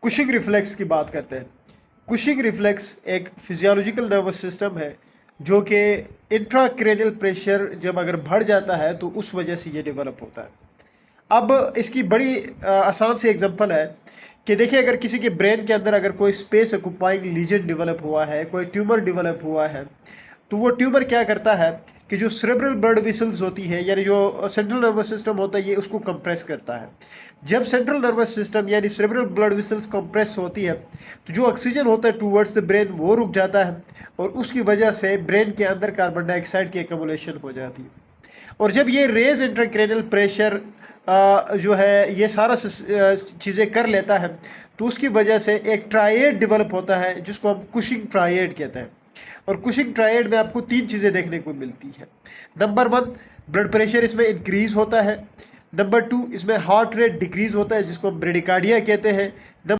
Cushing reflex की बात करते हैं। कुशिंग रिफ्लेक्स एक फिजियोलॉजिकल नर्वस सिस्टम है जो कि इंट्राक्रेनियल प्रेशर जब अगर बढ़ जाता है तो उस वजह से ये डेवलप होता है। अब इसकी बड़ी आसान सी एग्जांपल है कि देखिए, अगर किसी के ब्रेन के अंदर अगर कोई स्पेस ऑक्युपाइंग लीजन डेवलप हुआ है, कोई ट्यूमर डेवलप हुआ है, तो वो ट्यूमर क्या करता है कि जो सेरेब्रल ब्लड वेसल्स होती है यानी जो सेंट्रल नर्वस सिस्टम होता है ये उसको कंप्रेस करता है। जब सेंट्रल नर्वस सिस्टम यानी सेरेब्रल ब्लड वेसल्स कंप्रेस होती है तो जो ऑक्सीजन होता है टूवर्ड्स द ब्रेन वो रुक जाता है और उसकी वजह से ब्रेन के अंदर कार्बन डाइऑक्साइड की एक्युमुलेशन हो जाती है। और जब ये रेज इंट्राक्रैनियल प्रेशर जो है ये सारा चीज़ें कर लेता है तो उसकी वजह से एक ट्रायड डेवलप होता है जिसको हम कुशिंग ट्रायड कहते हैं। और कुशिंग ट्रायड में आपको तीन चीज़ें देखने को मिलती है। नंबर 1, ब्लड प्रेशर इसमें इंक्रीज होता है। नंबर 2, इसमें हार्ट रेट डिक्रीज होता है जिसको हम ब्रेडिकार्डिया कहते हैं।